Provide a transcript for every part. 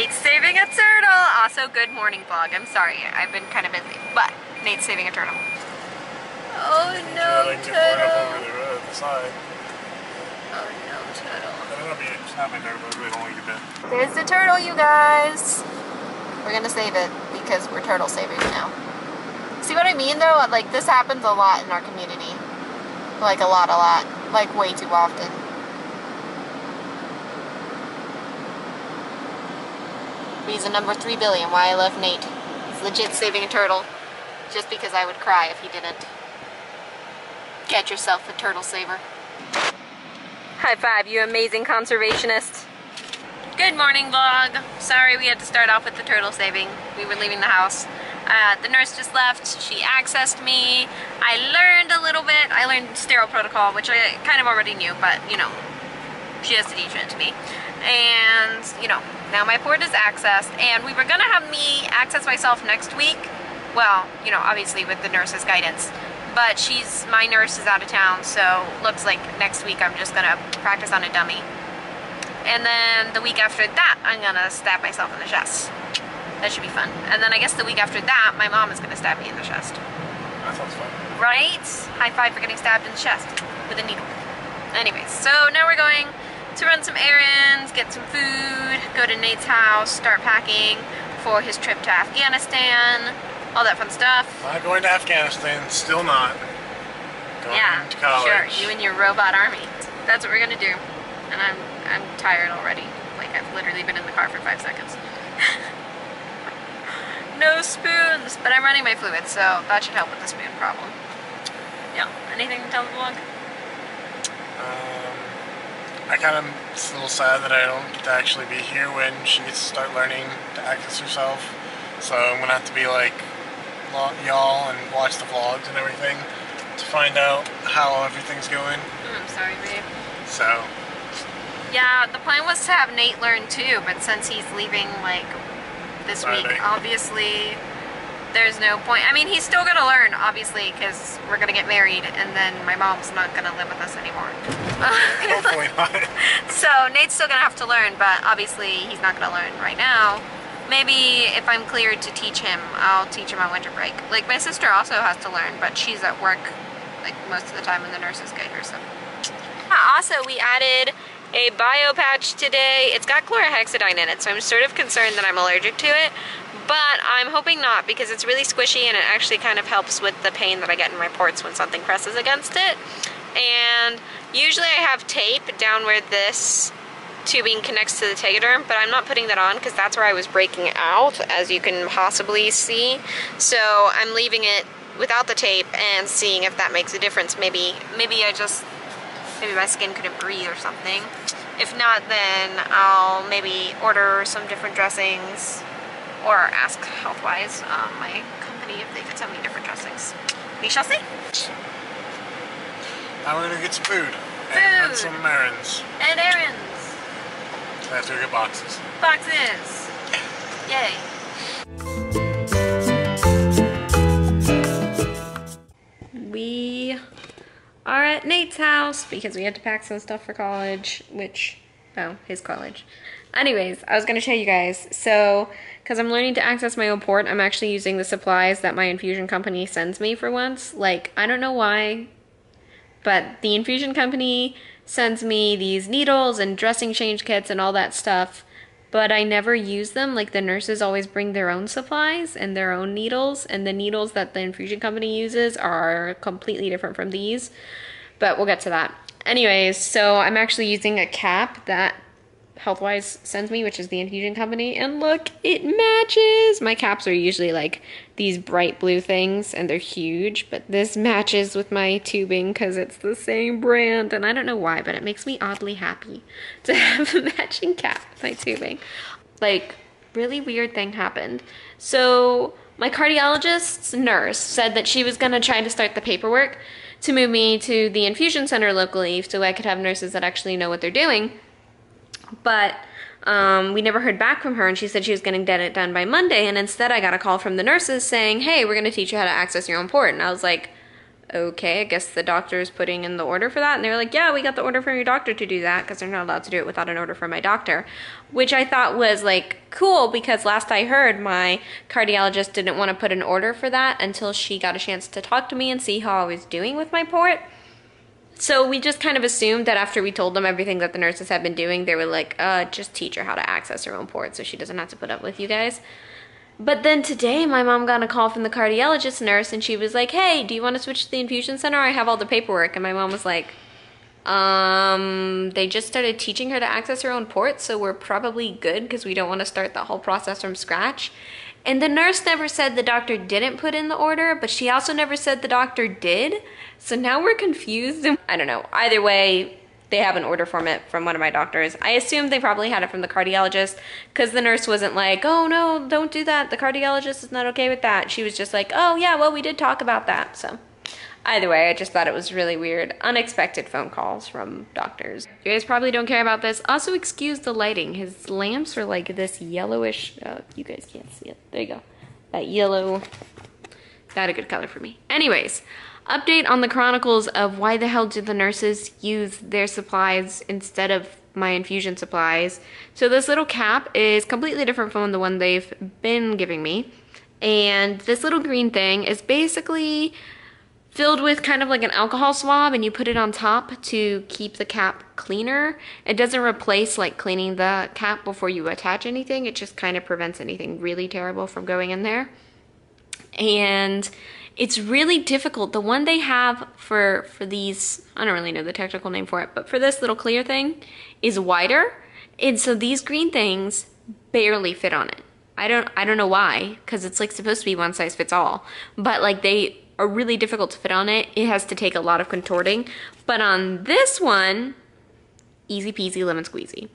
Nate's saving a turtle. Also, good morning vlog. I'm sorry, I've been kind of busy, but Nate's saving a turtle. Oh no, turtle. Over the side. Oh no, turtle. It's not my turtle, it's only a bit. There's the turtle, you guys. We're gonna save it because we're turtle savers now. See what I mean though? Like, this happens a lot in our community. Like, a lot. Like, way too often. Reason number 3 billion why I love Nate. He's legit saving a turtle. Just because I would cry if he didn't. Get yourself a turtle saver. High five, you amazing conservationist. Good morning vlog. Sorry we had to start off with the turtle saving. We were leaving the house. The nurse just left. She accessed me. I learned a little bit. I learned sterile protocol, which I kind of already knew, but you know, she has to teach it to me. And you know, now my port is accessed, and we were gonna have me access myself next week. Well, you know, obviously with the nurse's guidance. But my nurse is out of town, so looks like next week I'm just gonna practice on a dummy. And then the week after that, I'm gonna stab myself in the chest. That should be fun. And then I guess the week after that, my mom is gonna stab me in the chest. That sounds fun. Right? High five for getting stabbed in the chest with a needle. Anyways, so now we're going to run some errands, get some food, go to Nate's house, start packing for his trip to Afghanistan, all that fun stuff. Not going to Afghanistan, still not. Going to college. Sure, you and your robot army. That's what we're gonna do. And I'm tired already. Like, I've literally been in the car for 5 seconds. No spoons, but I'm running my fluids, so that should help with the spoon problem. Yeah, anything to tell the vlog? I kind of, it's a little sad that I don't get to actually be here when she gets to start learning to access herself. So I'm gonna have to be like y'all and watch the vlogs and everything to find out how everything's going. I'm sorry, babe. So. Yeah, the plan was to have Nate learn too, but since he's leaving like this week, obviously there's no point. I mean, he's still gonna learn, obviously, because we're gonna get married, and then my mom's not gonna live with us anymore. Hopefully not. So Nate's still gonna have to learn, but obviously he's not gonna learn right now. Maybe if I'm cleared to teach him, I'll teach him on winter break. Like, my sister also has to learn, but she's at work like most of the time, and the nurses guide her. So also, we added a bio patch today. It's got chlorhexidine in it, so I'm sort of concerned that I'm allergic to it, but I'm hoping not, because it's really squishy and it actually kind of helps with the pain that I get in my ports when something presses against it. And usually I have tape down where this tubing connects to the tegaderm, but I'm not putting that on because that's where I was breaking out, as you can possibly see. So I'm leaving it without the tape and seeing if that makes a difference. Maybe my skin couldn't breathe or something. If not, then I'll maybe order some different dressings or ask Healthwise, my company, if they could send me different dressings. We shall see. Now we're gonna get some food. And run some errands. And errands. I have to get boxes. Boxes. Yay. We are at Nate's house because we had to pack some stuff for college, his college. Anyways, I was going to show you guys. So, because I'm learning to access my own port, I'm actually using the supplies that my infusion company sends me for once. Like, I don't know why, but the infusion company sends me these needles and dressing change kits and all that stuff, but I never use them. Like, the nurses always bring their own supplies and their own needles, and the needles that the infusion company uses are completely different from these, but we'll get to that. Anyways, so I'm actually using a cap that Healthwise sends me, which is the infusion company, and look, it matches. My caps are usually like these bright blue things and they're huge, but this matches with my tubing because it's the same brand, and I don't know why, but it makes me oddly happy to have a matching cap with my tubing. Like, really weird thing happened. So my cardiologist's nurse said that she was gonna try to start the paperwork to move me to the infusion center locally so I could have nurses that actually know what they're doing. But we never heard back from her, and she said she was going to get it done by Monday, and instead I got a call from the nurses saying, hey, we're going to teach you how to access your own port. And I was like, okay, I guess the doctor is putting in the order for that. And they were like, yeah, we got the order from your doctor to do that because they're not allowed to do it without an order from my doctor, which I thought was like cool because last I heard, my cardiologist didn't want to put an order for that until she got a chance to talk to me and see how I was doing with my port. So we just kind of assumed that after we told them everything that the nurses had been doing, they were like, just teach her how to access her own port so she doesn't have to put up with you guys. But then today, my mom got a call from the cardiologist nurse, and she was like, hey, do you want to switch to the infusion center? I have all the paperwork. And my mom was like, they just started teaching her to access her own port, so we're probably good because we don't want to start the whole process from scratch. And the nurse never said the doctor didn't put in the order, but she also never said the doctor did. So now we're confused. I don't know. Either way, they have an order from it from one of my doctors. I assumed they probably had it from the cardiologist because the nurse wasn't like, oh no, don't do that. The cardiologist is not okay with that. She was just like, oh yeah, well, we did talk about that. So either way, I just thought it was really weird. Unexpected phone calls from doctors. You guys probably don't care about this. Also, excuse the lighting. His lamps are like this yellowish. You guys can't see it. There you go. That yellow. Not a good color for me. Anyways, update on the chronicles of why the hell did the nurses use their supplies instead of my infusion supplies. So this little cap is completely different from the one they've been giving me. And this little green thing is basically filled with kind of like an alcohol swab, and you put it on top to keep the cap cleaner. It doesn't replace like cleaning the cap before you attach anything. It just kind of prevents anything really terrible from going in there. And it's really difficult. The one they have for these, I don't really know the technical name for it, but for this little clear thing is wider. And so these green things barely fit on it. I don't know why, because it's like supposed to be one size fits all, but like they are really difficult to fit on it. It has to take a lot of contorting. But on this one, easy peasy lemon squeezy,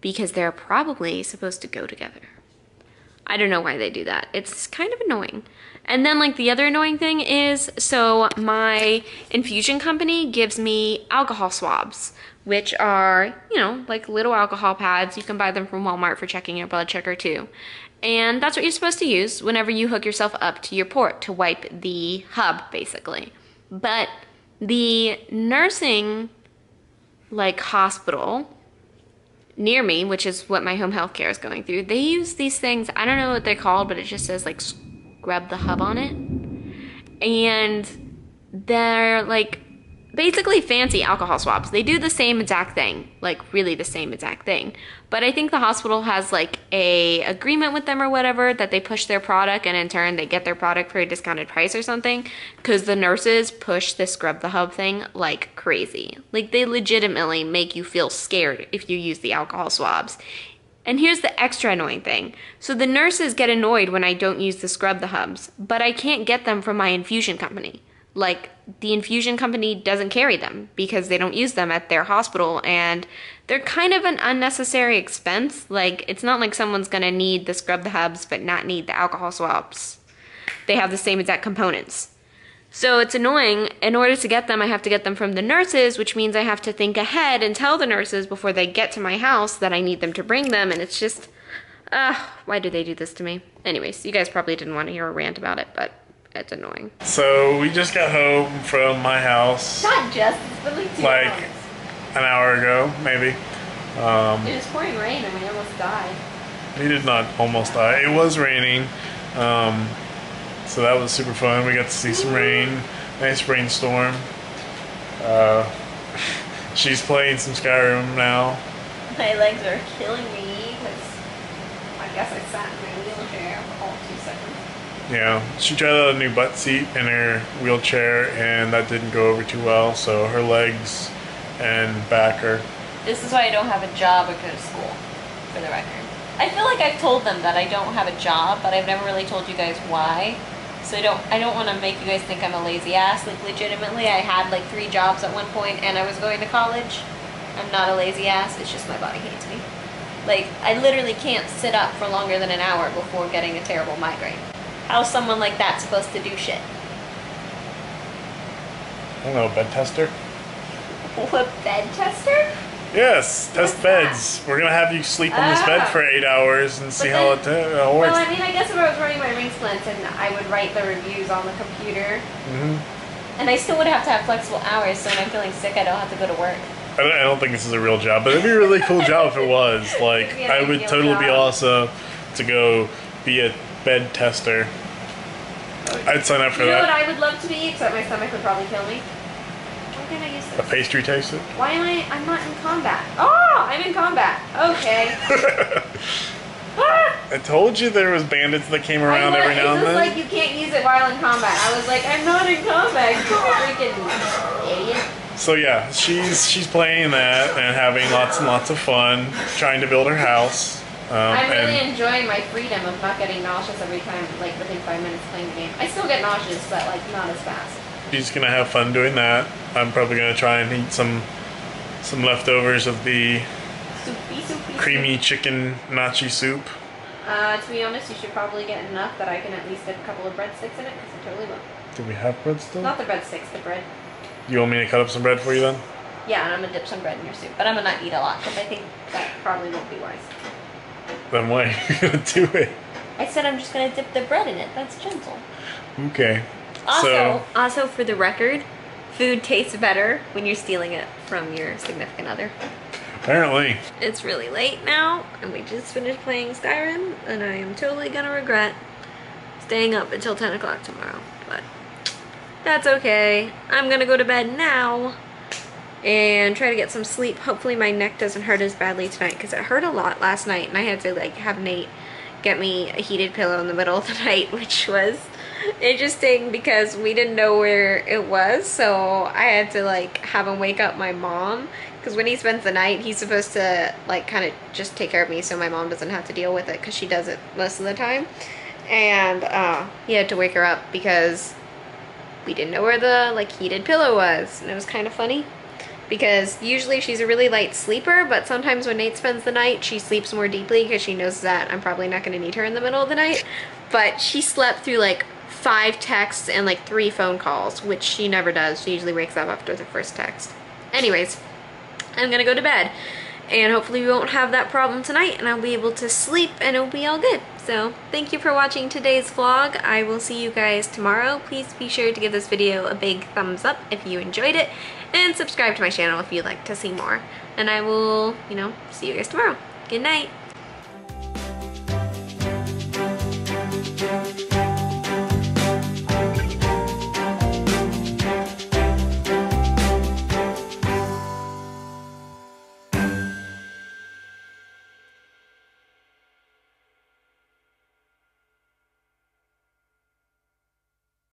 because they're probably supposed to go together. I don't know why they do that. It's kind of annoying. And then like the other annoying thing is, so my infusion company gives me alcohol swabs, which are, you know, like little alcohol pads. You can buy them from Walmart for checking your blood sugar too. And that's what you're supposed to use whenever you hook yourself up to your port to wipe the hub, basically. But the nursing, like, hospital near me, which is what my home health care is going through, they use these things. I don't know what they're called, but it just says, like, scrub the hub on it. And they're, like, basically fancy alcohol swabs. They do the same exact thing, like really the same exact thing. But I think the hospital has like a agreement with them or whatever that they push their product, and in turn they get their product for a discounted price or something, because the nurses push this scrub the hub thing like crazy. Like they legitimately make you feel scared if you use the alcohol swabs. And here's the extra annoying thing. So the nurses get annoyed when I don't use the scrub the hubs, but I can't get them from my infusion company. Like, the infusion company doesn't carry them because they don't use them at their hospital, and they're kind of an unnecessary expense. Like, it's not like someone's gonna need the scrub the hubs but not need the alcohol swabs. They have the same exact components. So it's annoying. In order to get them, I have to get them from the nurses, which means I have to think ahead and tell the nurses before they get to my house that I need them to bring them, and it's just, why do they do this to me? Anyways, you guys probably didn't want to hear a rant about it, but it's annoying. So we just got home from my house. Not just, but like an hour ago, maybe. It was pouring rain and we almost died. We did not almost die. It was raining. So that was super fun. We got to see some rain. Nice rainstorm. She's playing some Skyrim now. My legs are killing me because I guess I sat in my wheelchair for all 2 seconds. Yeah, she tried out a new butt seat in her wheelchair, and that didn't go over too well, so her legs and back are... This is why I don't have a job or go to school, for the record. I feel like I've told them that I don't have a job, but I've never really told you guys why. So I don't want to make you guys think I'm a lazy ass. Like, legitimately, I had like 3 jobs at one point, and I was going to college. I'm not a lazy ass, it's just my body hates me. Like, I literally can't sit up for longer than an hour before getting a terrible migraine. How's someone like that supposed to do shit? I don't know, a bed tester? What, bed tester? Yes, test beds. We're gonna have you sleep on this bed for 8 hours and see how it works. Well, I mean, I guess if I was running my ring splints and I would write the reviews on the computer. And I still would have to have flexible hours, so when I'm feeling sick, I don't have to go to work. I don't think this is a real job, but it'd be a really cool job if it was. Like, I would totally be awesome to go be a bed tester. I'd sign up for that. You know what I would love to be, except my stomach would probably kill me? Why can't I use this? A pastry taster? Why am I'm not in combat. Oh, I'm in combat. Okay. I told you there was bandits that came around every now and then. It's just like you can't use it while in combat. I was like, I'm not in combat, you freaking idiot. So yeah, she's playing that and having lots and lots of fun trying to build her house. I'm really enjoying my freedom of not getting nauseous every time, like within 5 minutes playing the game. I still get nauseous, but like not as fast. She's gonna have fun doing that. I'm probably gonna try and eat some leftovers of the creamy chicken nachi soup. To be honest, you should probably get enough that I can at least dip a couple of breadsticks in it, because I totally will. Do we have bread still? Not the breadsticks, the bread. You want me to cut up some bread for you then? Yeah, and I'm gonna dip some bread in your soup, but I'm gonna not eat a lot, because I think that probably won't be wise. Then why are you gonna do it? I said I'm just gonna dip the bread in it. That's gentle. Okay. Also for the record, food tastes better when you're stealing it from your significant other. Apparently. It's really late now, and we just finished playing Skyrim, and I am totally gonna regret staying up until 10 o'clock tomorrow, but that's okay. I'm gonna go to bed now and try to get some sleep. Hopefully my neck doesn't hurt as badly tonight, because it hurt a lot last night, and I had to like have Nate get me a heated pillow in the middle of the night, which was interesting because we didn't know where it was, so I had to like have him wake up my mom, because when he spends the night he's supposed to like kind of just take care of me so my mom doesn't have to deal with it, because she does it most of the time. And he had to wake her up because we didn't know where the like heated pillow was, and it was kind of funny because usually she's a really light sleeper, but sometimes when Nate spends the night she sleeps more deeply because she knows that I'm probably not going to need her in the middle of the night. But she slept through like 5 texts and like 3 phone calls, which she never does. She usually wakes up after the first text. Anyways, I'm gonna go to bed, and hopefully we won't have that problem tonight, and I'll be able to sleep and it'll be all good. So thank you for watching today's vlog. I will see you guys tomorrow. Please be sure to give this video a big thumbs up if you enjoyed it, and subscribe to my channel if you'd like to see more. And I will, see you guys tomorrow. Good night.